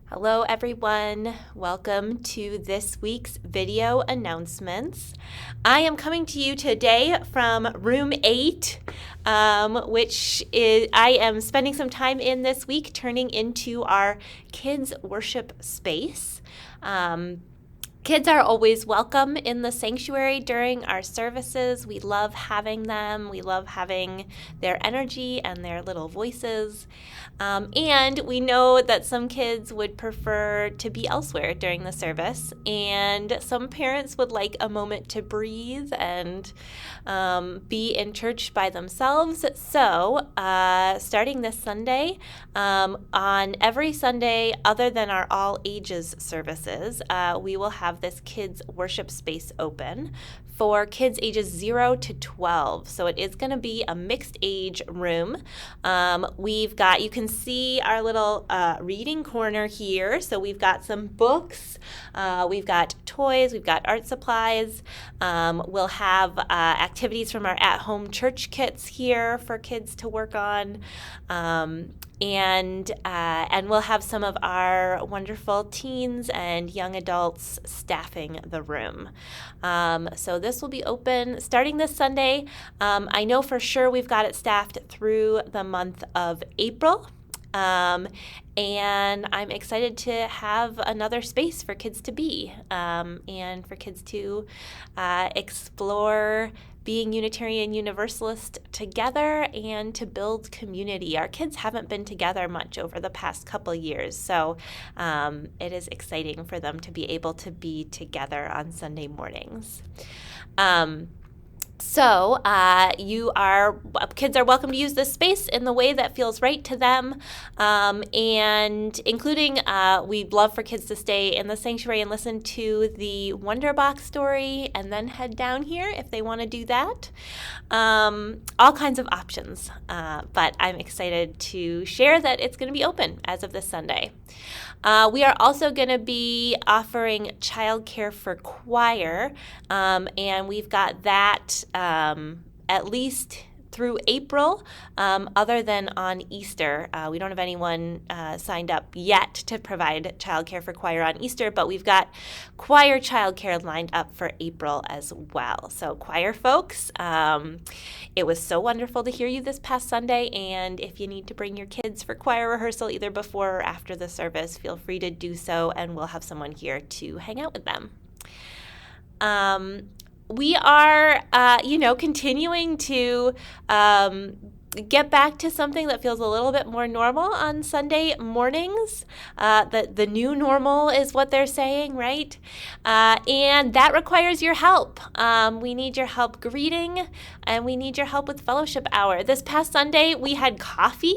Hello everyone, welcome to this week's video announcements. I am coming to you today from room 8, which is I am spending some time in this week turning into our kids worship space. Kids are always welcome in the sanctuary during our services. We love having them. We love having their energy and their little voices. And we know that some kids would prefer to be elsewhere during the service, and some parents would like a moment to breathe and be in church by themselves. So, starting this Sunday, on every Sunday other than our all ages services, we will have this kids worship space open for kids ages 0 to 12. So it is going to be a mixed age room. You can see our little reading corner here. So we've got some books, we've got toys, we've got art supplies. We'll have activities from our at-home church kits here for kids to work on. And we'll have some of our wonderful teens and young adults staffing the room. So this will be open starting this Sunday. I know for sure we've got it staffed through the month of April. And I'm excited to have another space for kids to be and for kids to explore being Unitarian Universalist together and to build community. Our kids haven't been together much over the past couple years, so it is exciting for them to be able to be together on Sunday mornings. So kids are welcome to use this space in the way that feels right to them, and including we'd love for kids to stay in the sanctuary and listen to the Wonder Box story and then head down here if they want to do that. All kinds of options, but I'm excited to share that it's going to be open as of this Sunday. We are also going to be offering childcare for choir, and we've got that at least through April, other than on Easter. We don't have anyone signed up yet to provide childcare for choir on Easter, but we've got choir childcare lined up for April as well. So choir folks, it was so wonderful to hear you this past Sunday, and if you need to bring your kids for choir rehearsal either before or after the service, feel free to do so, and we'll have someone here to hang out with them. We are, continuing to get back to something that feels a little bit more normal on Sunday mornings. The new normal is what they're saying, right? And that requires your help. We need your help greeting, and we need your help with fellowship hour. This past Sunday, we had coffee.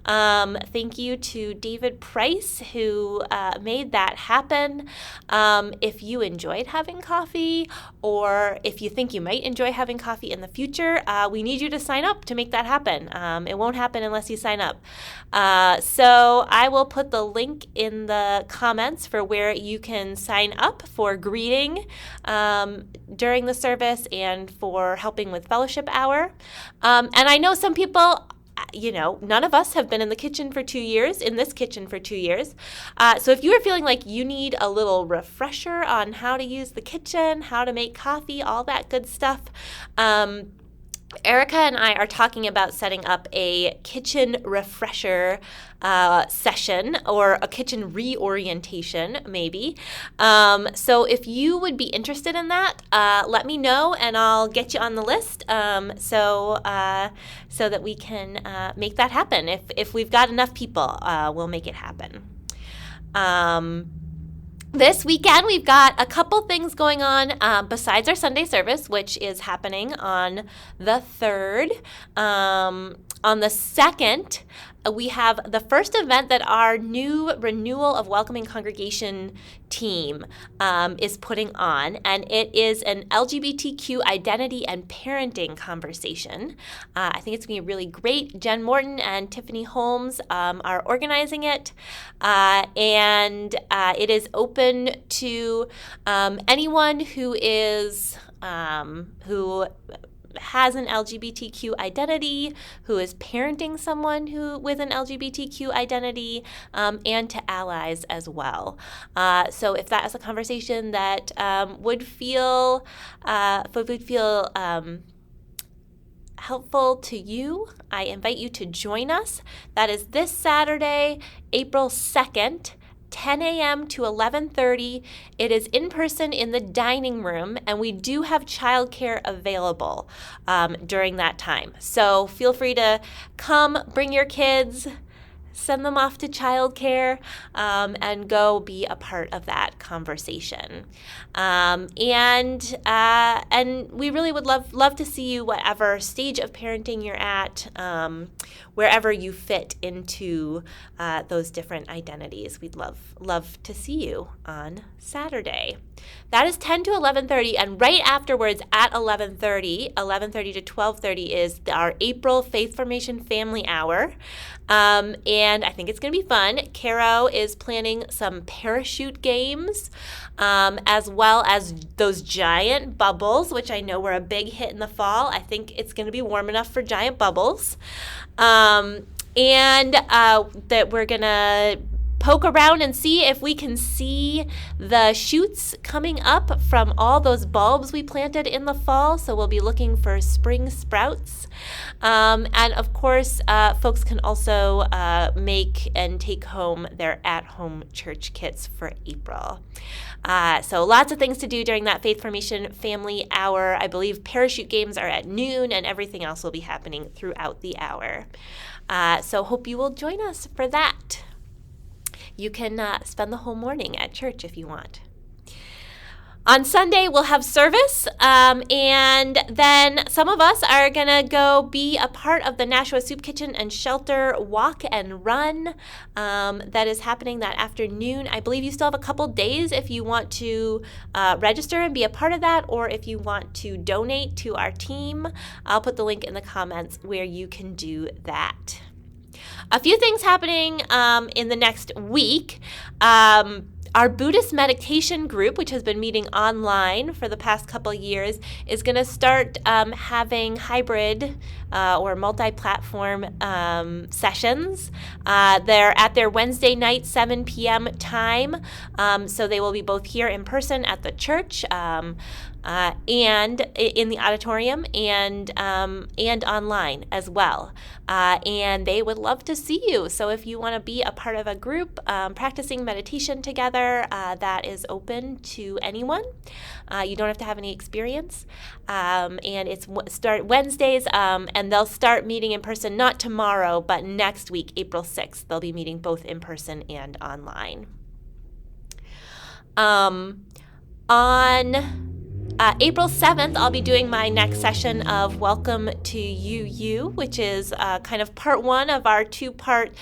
Thank you to David Price, who made that happen. If you enjoyed having coffee, or if you think you might enjoy having coffee in the future, we need you to sign up to make that happen. It won't happen unless you sign up. So I will put the link in the comments for where you can sign up for greeting during the service and for helping with fellowship hour. And I know some people, none of us have been in this kitchen for 2 years. So if you are feeling like you need a little refresher on how to use the kitchen, how to make coffee, all that good stuff, Erica and I are talking about setting up a kitchen refresher session, or a kitchen reorientation, maybe. So if you would be interested in that, let me know and I'll get you on the list so that we can make that happen. If we've got enough people, we'll make it happen. This weekend, we've got a couple things going on besides our Sunday service, which is happening on the 3rd. On the 2nd, we have the first event that our new Renewal of Welcoming Congregation team is putting on, and it is an LGBTQ identity and parenting conversation. I think it's going to be really great. Jen Morton and Tiffany Holmes are organizing it, and it is open to anyone who is has an LGBTQ identity, who is parenting someone with an LGBTQ identity, and to allies as well. So if that is a conversation that would feel helpful to you, I invite you to join us. That is this Saturday, April 2nd, 10 a.m. to 11:30. It is in person in the dining room, and we do have childcare available during that time. So feel free to come, bring your kids, send them off to childcare, and go be a part of that conversation. And we really would love to see you, whatever stage of parenting you're at, wherever you fit into those different identities. We'd love to see you on Saturday. That is 10 to 11:30, and right afterwards at 11:30 to 12:30 is our April Faith Formation Family Hour. And I think it's going to be fun. Caro is planning some parachute games, as well as those giant bubbles, which I know were a big hit in the fall. I think it's going to be warm enough for giant bubbles. And that we're going to poke around and see if we can see the shoots coming up from all those bulbs we planted in the fall. So we'll be looking for spring sprouts. And of course, folks can also make and take home their at-home church kits for April. So lots of things to do during that Faith Formation Family Hour. I believe parachute games are at noon, and everything else will be happening throughout the hour. So hope you will join us for that. You can spend the whole morning at church if you want. On Sunday, we'll have service, and then some of us are going to go be a part of the Nashua Soup Kitchen and Shelter Walk and Run that is happening that afternoon. I believe you still have a couple days if you want to register and be a part of that, or if you want to donate to our team. I'll put the link in the comments where you can do that. A few things happening in the next week. Our Buddhist meditation group, which has been meeting online for the past couple of years, is going to start having hybrid or multi-platform sessions. They're at their Wednesday night, 7 p.m. time, so they will be both here in person at the church and in the auditorium and online as well. And they would love to see you. So if you want to be a part of a group practicing meditation together, that is open to anyone. You don't have to have any experience. And it's start Wednesdays, and they'll start meeting in person, not tomorrow, but next week, April 6th. They'll be meeting both in person and online. On April 7th, I'll be doing my next session of Welcome to UU, which is kind of part one of our two-part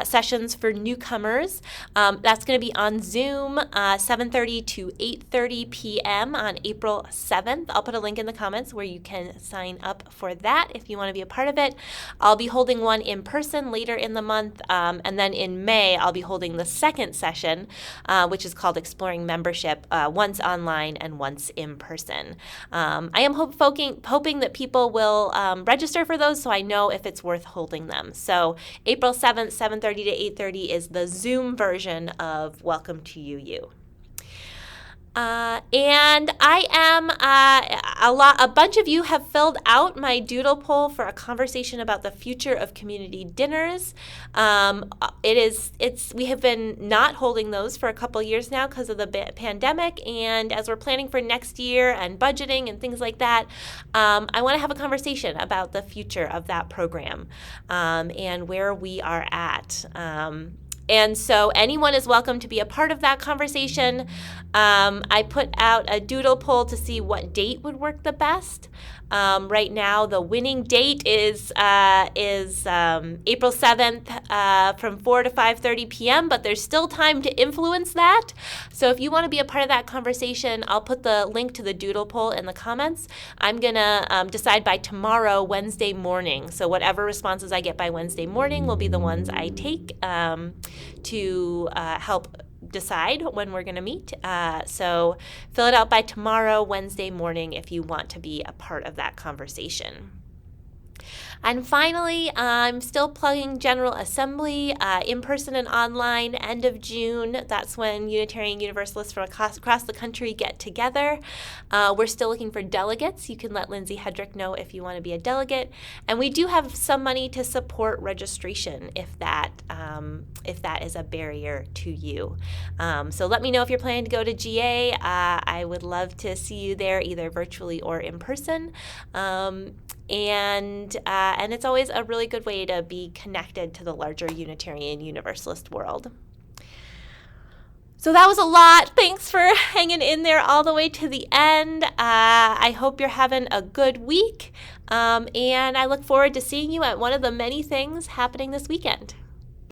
sessions for newcomers. That's going to be on Zoom, 7:30 to 8:30 p.m. on April 7th. I'll put a link in the comments where you can sign up for that if you want to be a part of it. I'll be holding one in person later in the month, and then in May, I'll be holding the second session, which is called Exploring Membership, once online and once in person. I am hoping that people will register for those so I know if it's worth holding them. So April 7th, 7:30 to 8:30 is the Zoom version of Welcome to UU. And I am, a bunch of you have filled out my doodle poll for a conversation about the future of community dinners. We have been not holding those for a couple years now because of the pandemic, and as we're planning for next year and budgeting and things like that, I want to have a conversation about the future of that program, and where we are at. And so anyone is welcome to be a part of that conversation. I put out a doodle poll to see what date would work the best. Right now, the winning date is April 7th from 4 to 5:30 p.m., but there's still time to influence that. So if you want to be a part of that conversation, I'll put the link to the doodle poll in the comments. I'm going to decide by tomorrow, Wednesday morning. So whatever responses I get by Wednesday morning will be the ones I take to help decide when we're going to meet. So fill it out by tomorrow, Wednesday morning, if you want to be a part of that conversation. And finally, I'm still plugging General Assembly, in person and online, end of June. That's when Unitarian Universalists from across the country get together. We're still looking for delegates. You can let Lindsay Hedrick know if you want to be a delegate. And we do have some money to support registration if that is a barrier to you. So let me know if you're planning to go to GA. I would love to see you there, either virtually or in person. And it's always a really good way to be connected to the larger Unitarian Universalist world. So that was a lot. Thanks for hanging in there all the way to the end. I hope you're having a good week, and I look forward to seeing you at one of the many things happening this weekend.